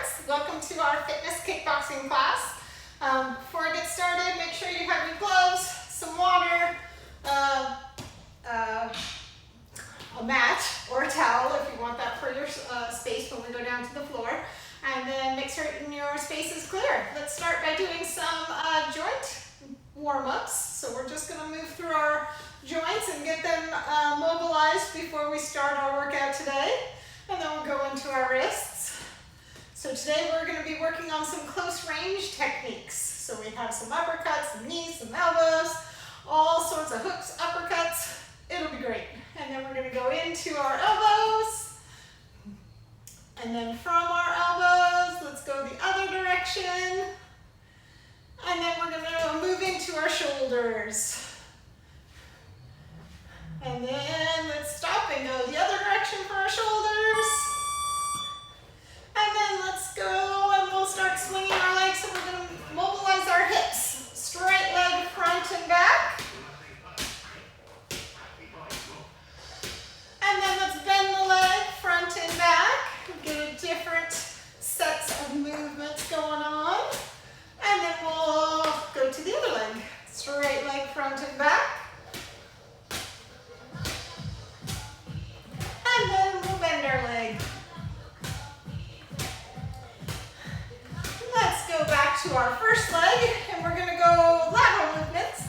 sports. Welcome to our fitness kickboxing class. Before I get started, make sure you have your gloves, some water, a mat or a towel if you want that for your space when we go down to the floor. And then make certain your space is clear. Let's start by doing some joint warm-ups. So we're just going to move through our joints and get them mobilized before we start our workout today. And then we'll go into our wrists. So today we're going to be working on some close range techniques. So we have some uppercuts, some knees, some elbows, all sorts of hooks, uppercuts. It'll be great. And then we're going to go into our elbows. And then from our elbows, let's go the other direction. And then we're going to move into our shoulders. And then let's stop and go the other direction for our shoulders. And then let's go and we'll start swinging our legs. So we're going to mobilize our hips. Straight leg front and back. And then let's bend the leg front and back. Get different sets of movements going on. And then we'll go to the other leg. Straight leg front and back. And then we'll bend our leg. Let's go back to our first leg, and we're going to go lateral movements.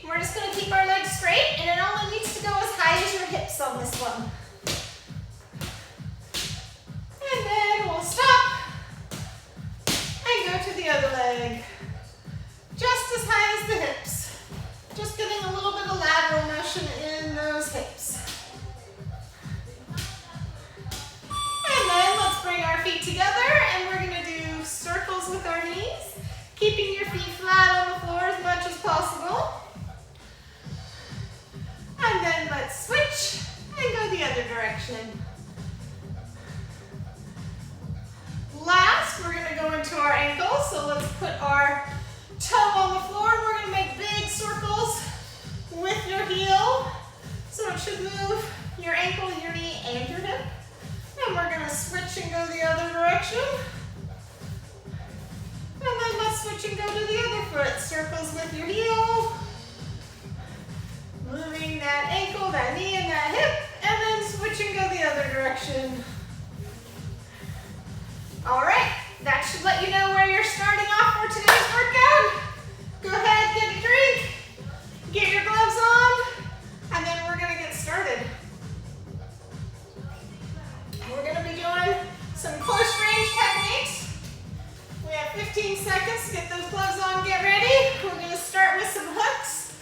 We're just going to keep our legs straight, and it only needs to go as high as your hips on this one. And then we'll stop and go to the other leg. Just as high as the hips. Just getting a little bit of lateral motion in those hips. And then let's bring our feet together and we're going to do circles with our knees, keeping your feet flat on the floor as much as possible. And then let's switch and go the other direction. Last, we're going to go into our ankles. So let's put our toe on the floor and we're going to make big circles with your heel. So it should move your ankle, your knee, and your hip. And we're going to switch and go the other direction. And then let's switch and go to the other foot. Circles with your heel. Moving that ankle, that knee, and that hip. And then switch and go the other direction. All right, that should let you know where you're starting off for today's workout. Go ahead, get a drink, get your gloves on, and then we're going to get started. We're going to be doing some close range techniques. We have 15 seconds to get those gloves on, get ready. We're going to start with some hooks,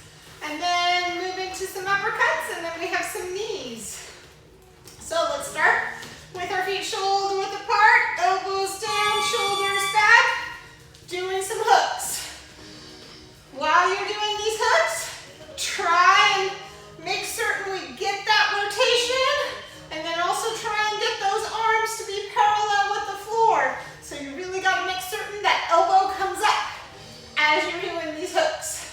and then move into some uppercuts, and then we have some knees. So let's start with our feet shoulder width apart, elbows down, shoulders back, doing some hooks. While you're doing these hooks, try and make certain we get that rotation, and then also try and get those arms to be parallel with the floor. So you really got to make certain that elbow comes up as you're doing these hooks.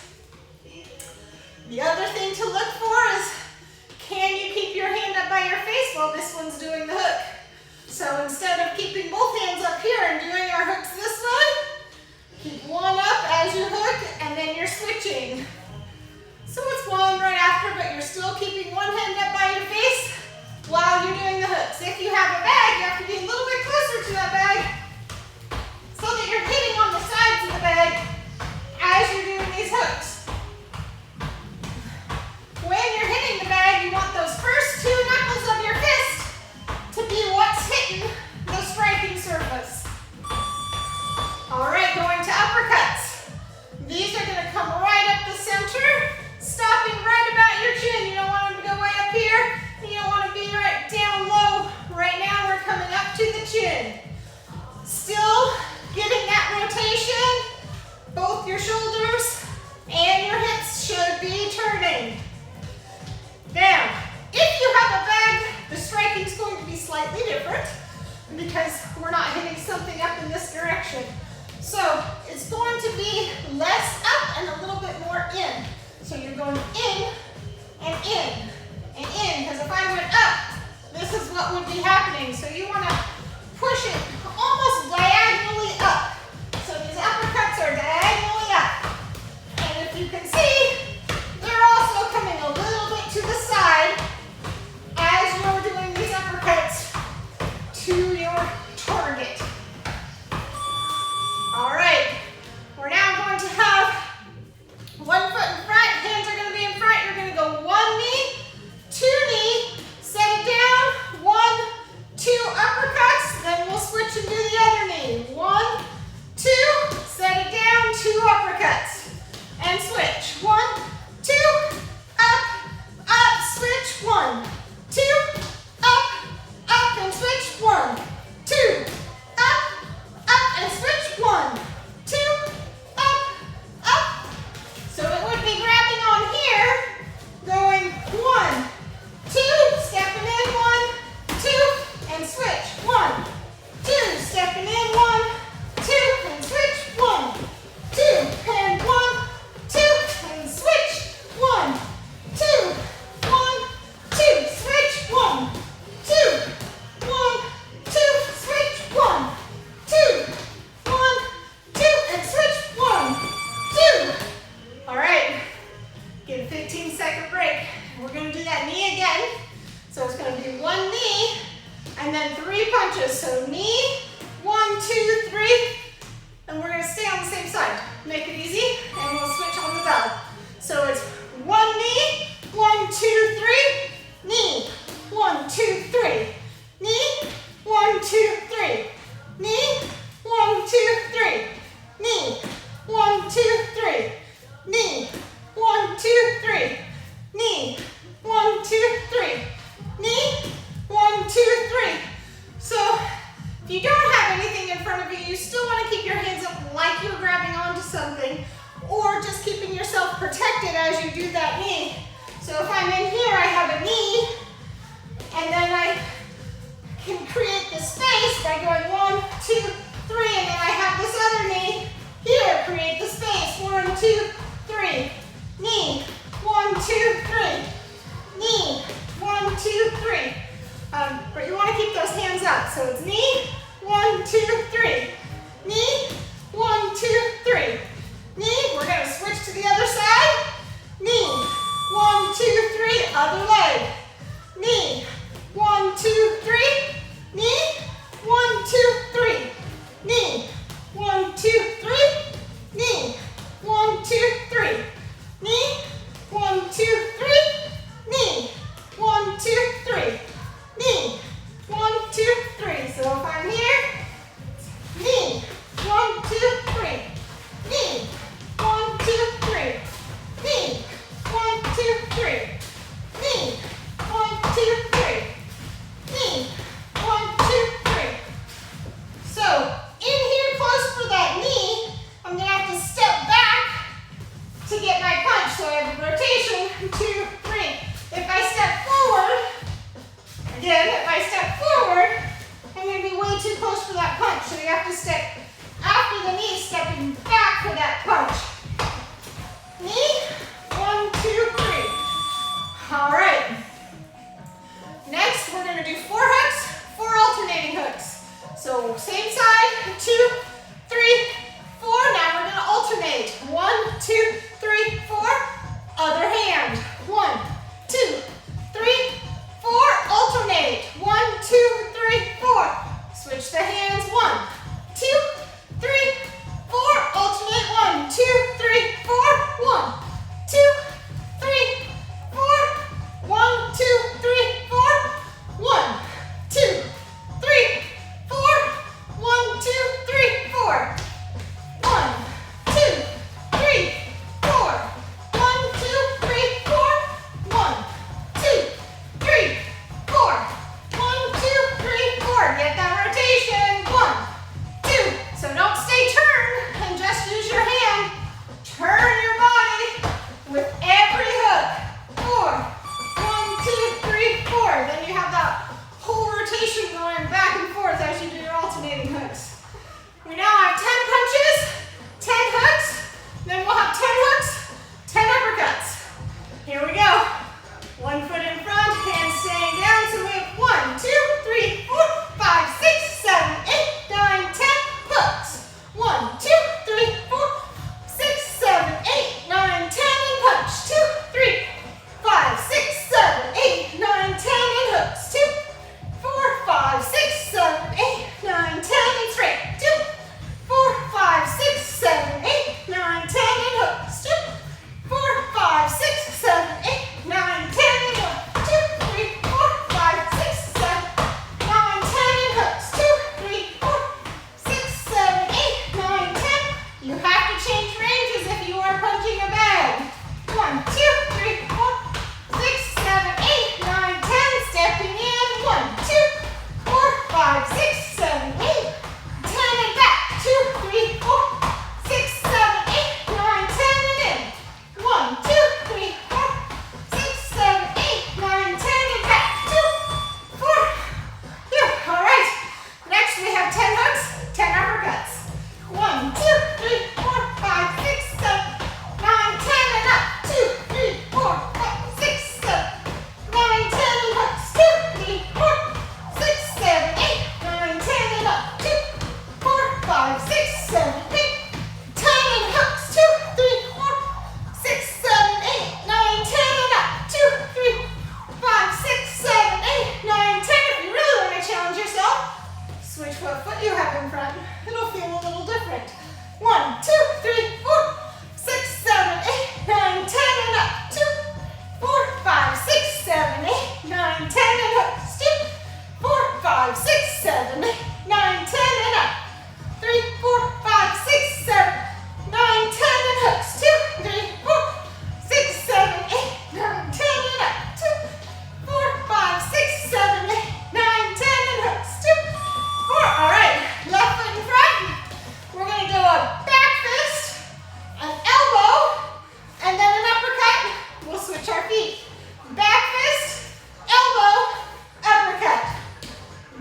The other thing to look for is, can you keep your hand up by your face while this one's doing the hook? So instead of keeping both hands up here and doing our hooks this way, keep one up as you hook and then you're switching. So it's one right after, but you're still keeping one hand up by your face while you're doing the hooks. If you have a bag, you have to be a little bit closer to that bag so that you're hitting on the sides of the bag as you're doing these hooks. When you're hitting the bag, you want those first two knuckles of your fist to be what's hitting the striking surface. All right, going to uppercuts. These are going to come right up the center, stopping right about your chin. You don't want them to go way up here. You don't want to be right down low. Right now, we're coming up to the chin. Still getting that rotation. Both your shoulders and your hips should be turning. Now, if you have a bag, the striking is going to be slightly different because we're not hitting something up in this direction. So it's going to be less up and a little bit more in. So you're going in and in and in, because if I went up, this is what would be happening. So you want to push it almost diagonally switch. 1, 2, stepping in, 1, 2, and switch. 1, 2, and 1, 2, and switch. 1, 2, 1, 2, switch. 1, 2, 1, 2, switch. 1, 2, 1, 2, and switch. 1, 2. All right, get a 15-second break. We're gonna do that knee again. So it's gonna be 1 knee and then 3 punches. So knee, 1, 2, 3, and we're gonna stay on the same side. Make it easy, and we'll switch on the bell. So it's 1 knee, 1, 2, 3, knee, 1, 2, 3, knee, 1, 2, 3, knee, 1, 2, 3, knee, 1, 2, 3, knee, 1, 2, 3, knee, 1, 2, 3, knee, 1, 2, 3. So if you don't have anything in front of you, you still want to keep your hands up like you're grabbing onto something, or just keeping yourself protected as you do that knee. So if I'm in here, I have a knee, and then I can create the space by going 1, 2, 3, and then I have this other knee here. Create the space. 1, 2, 3. Knee. 1, 2, 3. Knee. 1, 2, 3. But you want to keep those hands up. So it's knee. 1, 2, 3. Knee. 1, 2, 3. Knee. We're going to switch to the other side. Knee. 1, 2, 3. Other leg. Knee. 1, 2, 3. Knee. 1, 2, 3. Knee. 1, 2, 3. Knee. 1, 2, 3. Knee. 1, 2, 3. Knee. 1, 2, 3. Knee. 1, 2, 3. So if I'm here, knee. 1, 2, 3. Knee. 1, 2, 3. Knee. 1, 2, 3. Knee. 1, 2, 3. Knee. 1, 2, 3. So in here close for that knee, I'm going to have to step back to get my punch. So I have a rotation, 2, 3. If I step forward, again, if I step forward, I'm going to be way too close for that punch. So you have to step after the knee, stepping back for that punch. Knee, 1, 2, 3. All right. Next, we're going to do 4 hooks, 4 alternating hooks. So same side, 2, 3, 4. Now we're going to alternate. 1, 2, 3, 4. Other hand. 1, 2, 3, 4. Alternate. 1, 2, 3, 4. Switch the hands. 1, 2, 3, 4. Alternate. 1, 2, 3, 4. 1, 2, 3, 4. 1, 2, 3, 4. 1, 2, 3, 4. 1, 2, 3, 4. 1, 2, 3, 4. 1, 2, 3, 4. 1, 2, 3, 4. 1, 2, 3, 4. Get that rotation. 1, 2. So don't stay turned and just use your hand. Turn your body with every hook. 4. 1, 2, 3, 4. Then you have that whole rotation going back and forth as you do your alternating hooks. We now have 10 punches, 10 hooks, then we'll have 10 hooks, 10 uppercuts. Here we go. 1 foot in front, hands staying down. So we have 1, 2, 3, 4, 5, Switch what foot you have in front. It'll feel a little different. 1, 2, 3, 4, 6, 7, 8, 9, 10, and up. 2, 4, 5, 6, 7, 8, 9, 10, and up. 2, 4, 5, 6, 7, 8, 9, 10, and up. 3, 4, 5, 6, 7, 9, 10, and hooks. 2, 3, 4, 6, 7, 8, 9, 10, and up. 2, 4, 5, 6, 7, 8, 9, 10, and hooks. 2, 4. All right, left foot in front. We're going to do a back fist, an elbow, and then an uppercut. We'll switch our feet. Back fist, elbow, uppercut.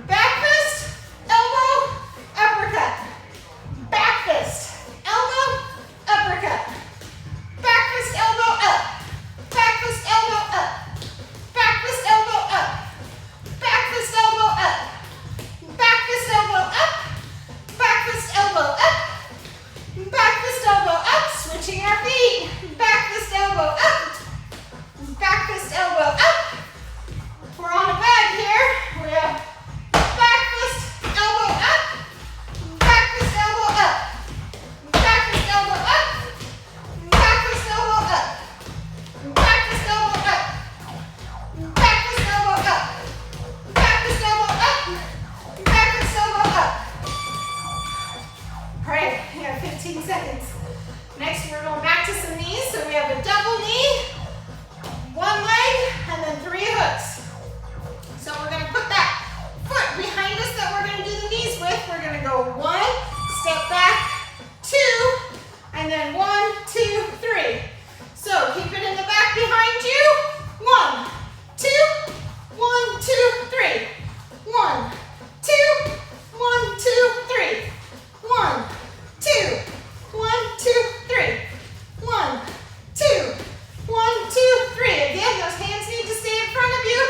Back fist, elbow, uppercut. Back fist, elbow, uppercut. Back fist, elbow, up. Back fist, elbow, up. Back fist, elbow, up. Back fist, elbow, up. Back fist, elbow, up. Back fist, elbow, up. Back fist, elbow, up. Switching our feet. Back fist, elbow, up. Back fist, elbow, up. We're on a bag here. We have back fist, elbow, up. Back fist, elbow, up. Back fist, elbow, up. Back fist, elbow, up. Back fist, elbow, up. Back fist, elbow, up. Back fist, elbow, up. Back fist, elbow, up. All right, we have 15 seconds. Next, we're going back to some knees. So we have a double knee, one leg, and then 3 hooks. So we're going to put that foot behind us that we're going to do the knees with. We're going to go 1, step back, 2, and then 1, 2, 3. So keep it in the back behind you. 1, 2, 1, 2, 3. 1, 2, 1, 2, 3. 1, 2, 1, 2, 3. 1, 2, 1, 2, 3. Again, those hands need to stay in front of you.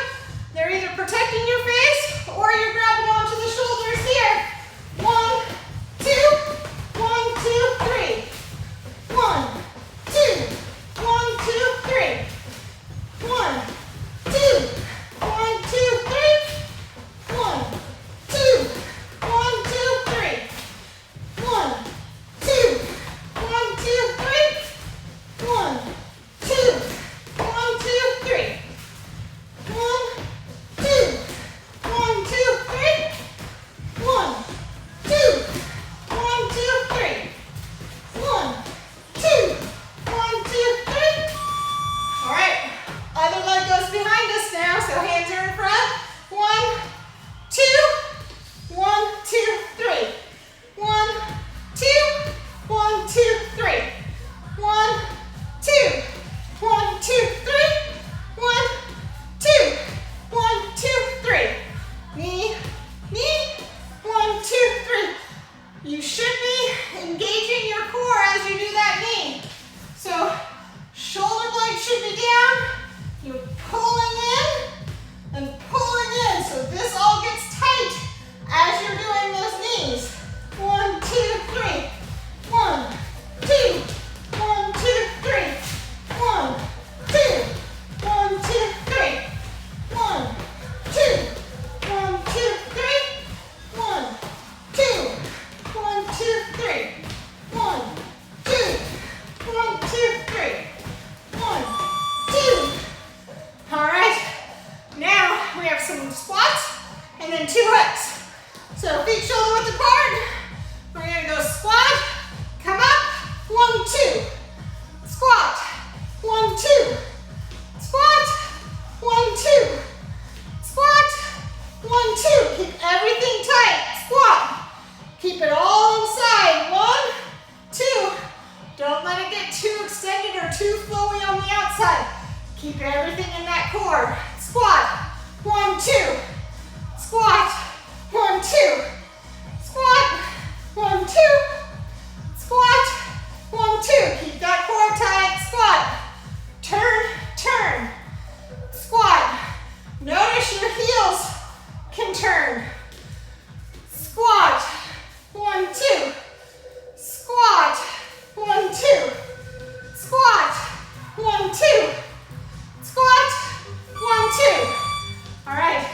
They're either protecting your face or you're grabbing onto the shoulders here. 1, 2, 1, 2, 3. 1, 2, 1, 2, 3. 1, 2, 1, 2, 3. 1, 2, 1, 2, 3. 1, 2, 1, 2, 3. 1, 2, 1, 2, 3. 1, 2, 1, 2, 3. 1, 2, 1, 2, 3. 1, 2, 1, 2, 3. All right, other leg goes behind us now, so hands are in front. 1, 2, 1, 2, 3. 1, 2, 1, 2, 3. 1, 2, 1, 2, 3. 1, 2, 1, 2, 3. Knee, knee, 1, 2, 3. You should be engaging your core as you do that knee. So shoulder blades should be down. You're pulling in and pulling in. So this all gets tight as you're doing those knees. 1, 2, 3. 1, 2, 1, 2, 3. 1, 2, 1, 2, 3. 1, 2, 1, 2, 3. 1, 2, 1, 2, 3. 1, 2, 1, 2, 3. 1, 2. All right. Now we have some squats and then 2 hooks. So feet shoulder width apart. We're going to go squat, come up, 1, 2. Squat, 1, 2. Squat, 1, 2. Squat, 1, 2. Keep everything tight. Squat. Keep it all inside. 1, 2. Don't let it get too extended or too flowy on the outside. Keep everything in that core. Squat, 1, 2. Squat, 1, 2. Squat, 1, 2. Squat, 1, 2. Keep that core tight. Squat. Turn, turn. Squat. Notice your heels can turn. Squat. 1, 2. Squat. 1, 2. Squat. 1, 2. Squat. 1, 2. All right.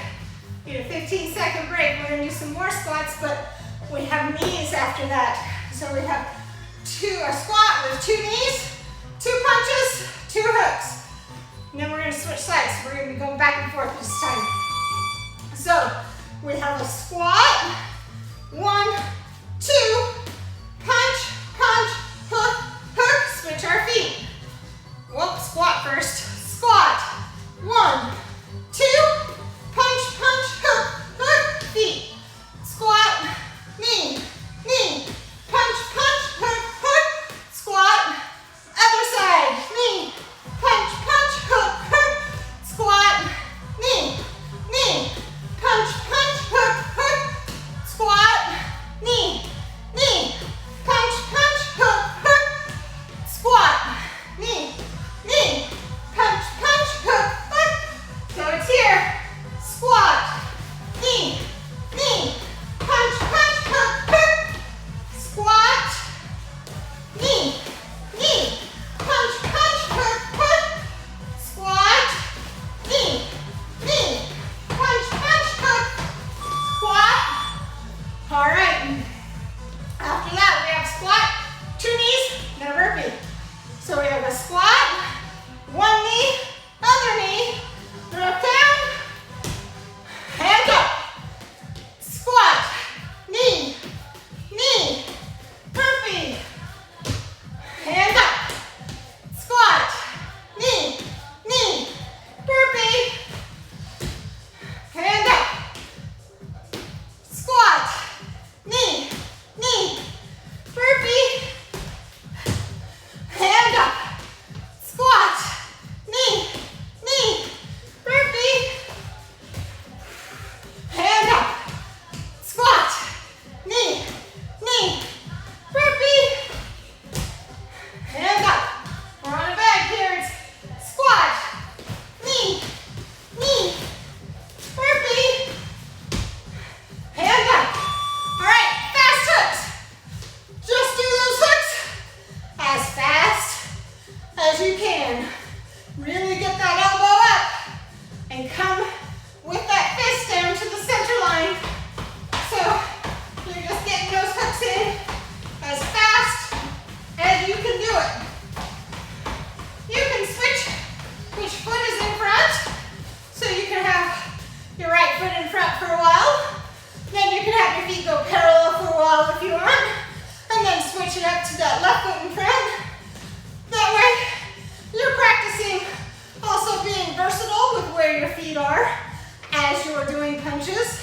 Get a 15-second break. We're going to do some more squats, but We have knees after that. So we have a squat with 2 knees, 2 punches, 2 hooks. And then we're gonna switch sides. We're gonna be going back and forth this time. So we have a squat, 1, 2, punch, punch, hook, hook, switch our feet. Whoop, squat first. Squat, 1, 2, punch, punch, hook, hook, feet. Squat, knee, knee, punch, punch, hook, hook, squat, other side, knee, punch, punch, hook, hook, squat, knee, knee, punch, punch, hook, hook, squat, knee, knee, punch, punch, hook, hook, squat, knee, knee, punch, punch, hook, hook. So it's here, squat, knee, knee, punch, punch, hook, hook, squat, knee, knee, punch, punch, hook, hook, squat, knee, knee, punch, punch, hook, squat. All right. After that, we have squat, 2 knees, and a burpee. So we have a squat, 1 knee, other knee, drop down, hand up. Squat, knee, knee, burpee, hand up. Squat, knee, knee, burpee, hand up. Squat, knee, knee, burpee, hand up. Squat, knee, knee, burpee, hand up. Squat, knee, knee, burpee, hand up. We're on a bag here. It's squat, knee, knee, burpee, hand up. All right, fast hooks. Just do those hooks as fast as you can. Really get that elbow up and come with that fist down to the center line. So you're just getting those hooks in as fast as you can do it. You can switch which foot is in front. So you can have your right foot in front for a while. Then you can have your feet go parallel for a while if you want. And then switch it up to that left foot in front. That way you're practicing also being versatile with where your feet are as you're doing punches.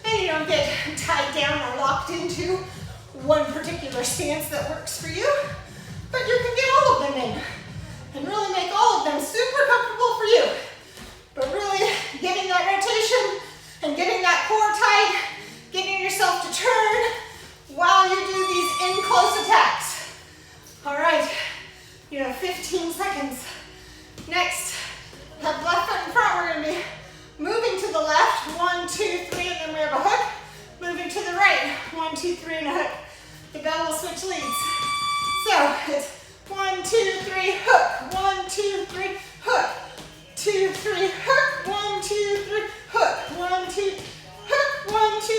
And you don't get tied down or locked into one particular stance that works for you. But you can get all of them in and really make all of them super comfortable for you. But really getting that rotation and getting that core tight, getting yourself to turn while you do these in close attacks. All right, you have 15 seconds. Next, have left foot in front. We're gonna be moving to the left, 1, 2, 3, and then we have a hook. Moving to the right, 1, 2, 3, and a hook. The bell will switch leads. So it's 1, 2, 3, hook, 1, 2, 3, hook, 2, 3, hook, 1, 2, 3, hook, 1, 2, hook, 1, 2,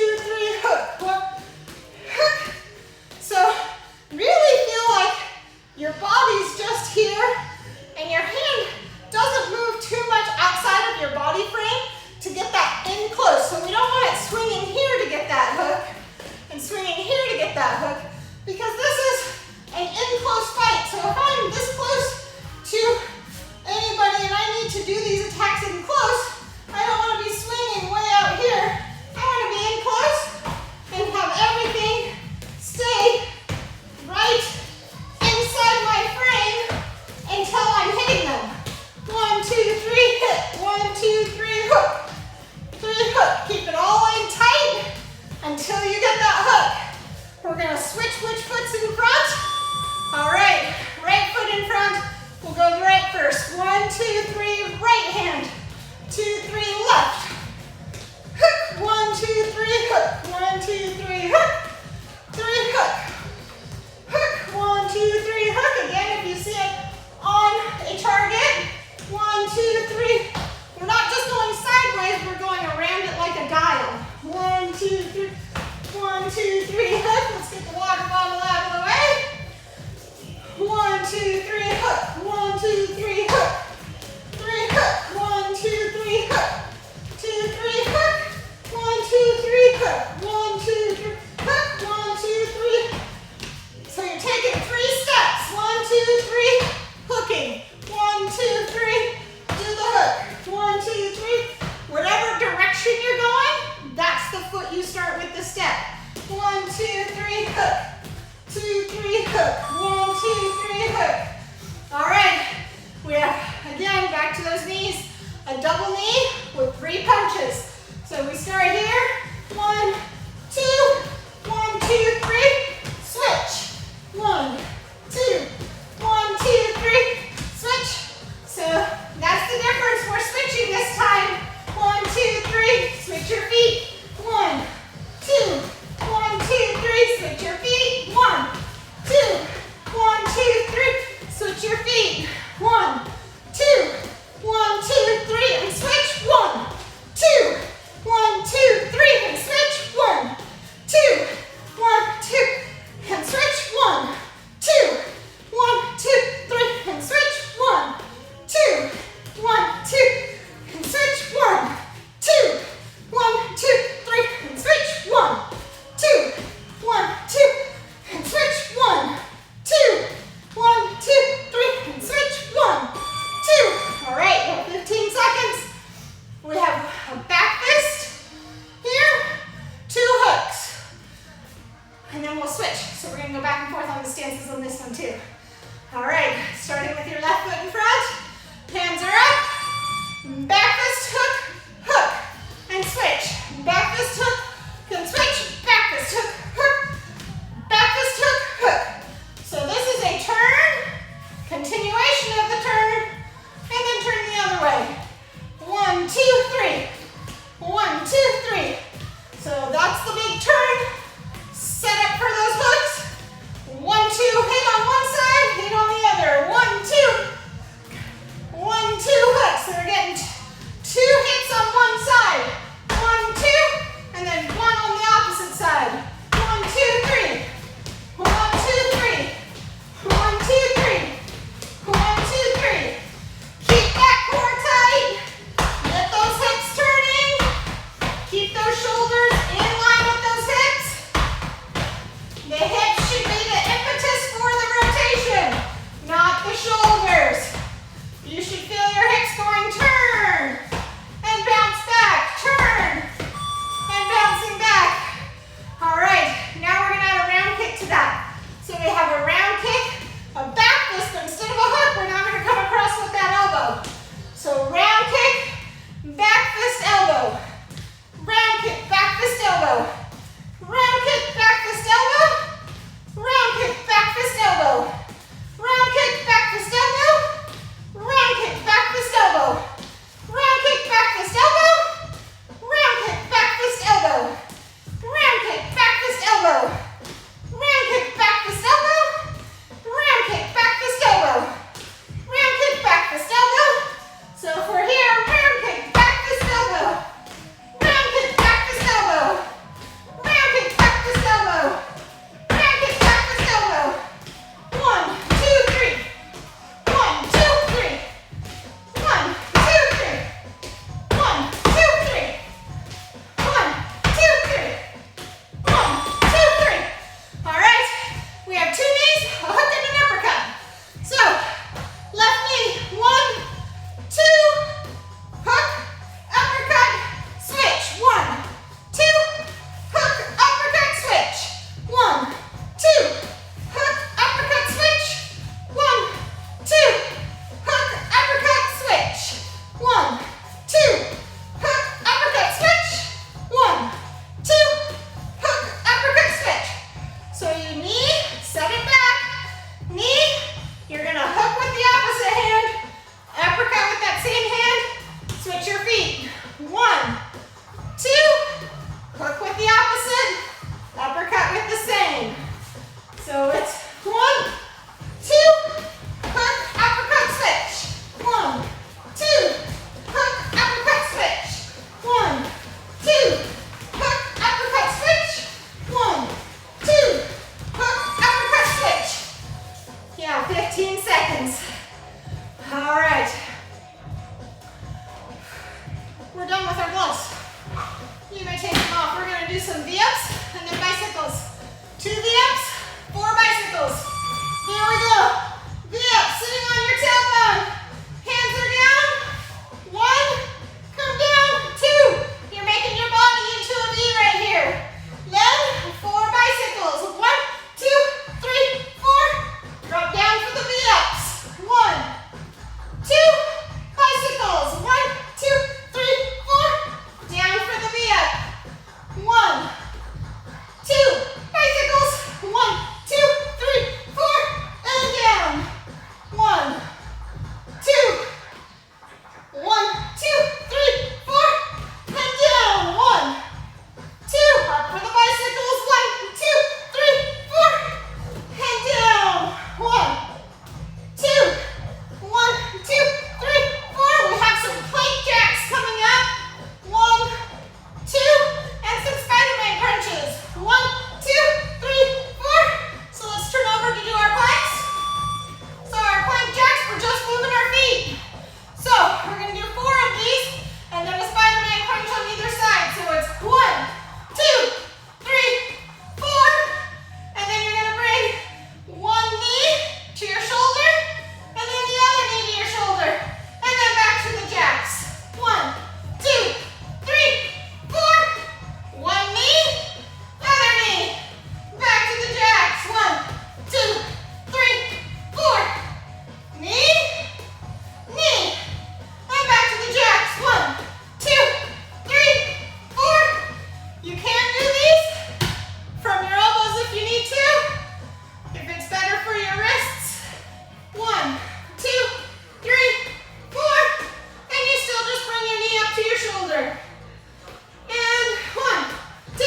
2, 3, hook. Let's get the water bottle out of the way. 1, 2, 3, hook. 1, 2, 3, hook. 3, hook. 1, 2, 3, hook. 2, 3, hook. 1, 2, 3, hook. 1, 2, 3, hook. 1, 2, 3. So you're taking 3 steps. 1, 2, 3, hooking. 1, 2, 3, do the hook. 1, 2, 3. Whatever direction you're going, that's the foot you start with the step. 1, 2, 3, hook. 2, 3, hook. 1, 2, 3, hook. All right. We have, again, back to those knees, a double knee with 3 punches. So we start here. 1, 2, 1, 2, 3, switch. 1, 2, 1, 2, 3, switch. So that's the difference. We're switching this time. 1, 2, 3, switch your feet. 1, 2, 1, 2, 3, switch your feet. 1, 2, 1, 2, 3, switch your feet. 1, 2, 1, 2, 3, and switch. 1, 2, 1, 2, 3, and switch. 1, 2, 1, 2, and switch. 1, 2, 1, 2, 3, and switch. 1, 2, 1, 2, and switch. 1, 2, 1, 2, 3, and switch. 1, 2, 1, 2, and switch. 1, 2, 1, 2, 3, and switch. 1, 2. All right, we have 15 seconds. We have a back fist here, 2 hooks, and then we'll switch. So we're gonna go back and forth on the stances on this one too. All right, starting with your left foot in front, hands are up, back fist hook, hook, and switch. Back fist hook, then switch, back fist hook, hook, back fist hook, hook. So this is a turn, continuation of the turn, and then turn the other way. 1, 2, 3. 1, 2, 3. So that's the big turn. Set up for those hooks. 1, 2, hit on one side, hit on the other. 1, 2. 1, 2 hooks. So we're getting 2 hits on one side. 1, 2, and then 1 on the opposite side. 1, 2, 3. 1, 2, 3. 1, 2, 3. 1, 2, 3. Keep that core tight. Let those hips turning. Keep those shoulders in line with those hips. V-ups and then bicycles. 2 V-ups, 4 bicycles. Here we go. V-up, sitting on your tailbone. Hands are down. 1, come down. 2. You're making your body into a V right here. Then 4 bicycles. 1, 2, 3, 4. Drop down for the V-ups. 1, 2, bicycles. 1, 2, 3, 4. Down for the V-up. 1, 2, bicycles. 1, 2, 3, 4. And down. 1, 2. 1, 2, 3, 4. And down. 1, 2. Up for the bicycles. 1, 2, 3, 4. And down. 1, 2. 1, 2, 3, 4. We have some plank jacks coming up. 1, 2. And some Spider-Man crunches. 1, 2, 3, 4. So let's turn over to do our planks. So our plank jacks, we're just moving our feet. So we're going to do 4 of these and then a Spider-Man crunch on either side. So it's 1, 2, 3, 4. And then you're going to bring one knee to your shoulder and then the other knee to your shoulder. And then back to the jacks. 1, 2, 3, 4. One knee, other knee. Back to the jacks. 1, 2, 3, 4. Knee, knee. And back to the jacks. 1, 2, 3, 4. You can do these from your elbows if you need to. If it's better for your wrists. 1, 2, 3, 4. And you still just bring your knee up to your shoulder. And 1, 2,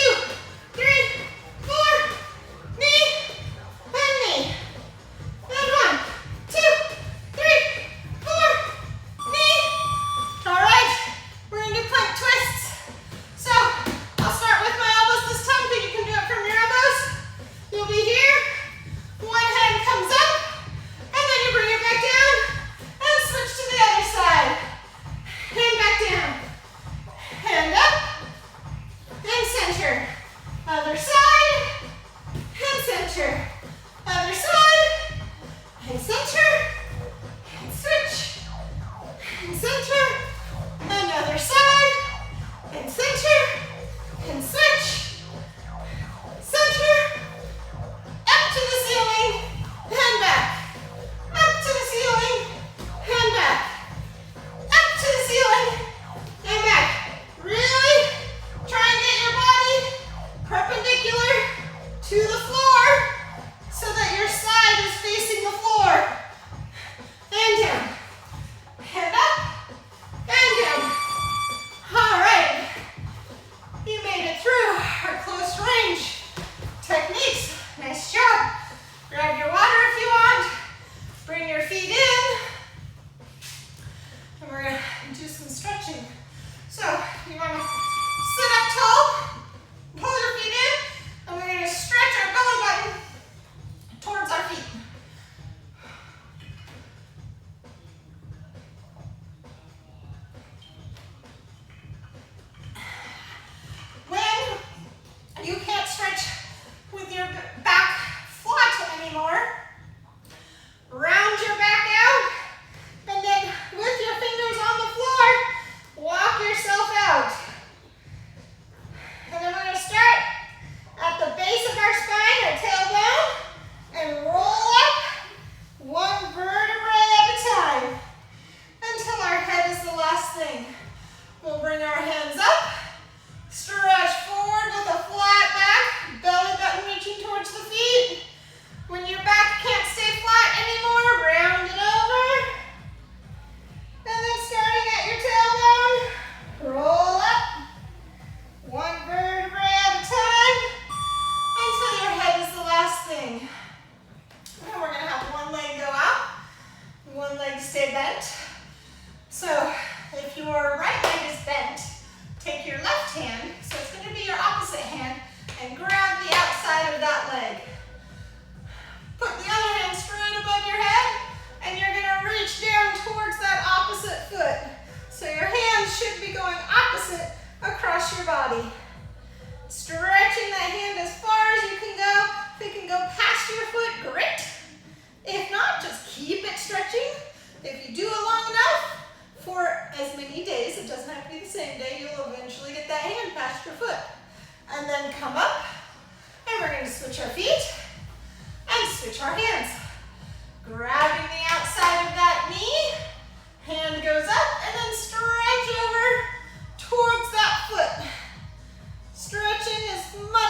3, 4. Knee and knee. And 1, 2, 3, 4. Knee. All right, we're gonna do plank twists. So I'll start with my elbows this time, but you can do it from your elbows. You'll be here. One hand comes up, and then you bring it back down, and switch to the other side. Hand back down. Hand up, and center. Other side, and center. Other side, and center. And switch. And center. Another side. And center. And switch. Center. Up to the ceiling. And back. Up to the ceiling. And back. Up to the ceiling. And back. Really try and get your body perpendicular to the floor so that your side is facing the floor. And down. Head up. And down. All right. You made it through our close range techniques. Nice job. Grab your water if you want. Bring your feet in. And we're going to do some stretching. So you want to sit up tall, pull your feet in, and we're going to stretch our belly button towards our feet. When you can't stretch with your back flat anymore, round your back out, and then with your fingers on the floor, walk yourself out. And then we're going to start at the base of our spine, our tailbone, and roll up one vertebrae at a time until our head is the last thing. We'll bring our hands up, stretch forward with a flat back, belly button reaching towards the feet. When your back can't stay flat anymore, round it over. And then starting at your tailbone, roll up one vertebrae at a time until your head is the last thing. And we're going to have one leg go out, one leg stay bent. So if your right leg is bent, take your left hand, so it's going to be your opposite hand, and grab the outside of that leg. Put the other hand straight above your head, and you're going to reach down towards that opposite foot. So your hands should be going opposite across your body. Stretching switch our feet and switch our hands. Grabbing the outside of that knee, hand goes up, and then stretch over towards that foot. Stretching as much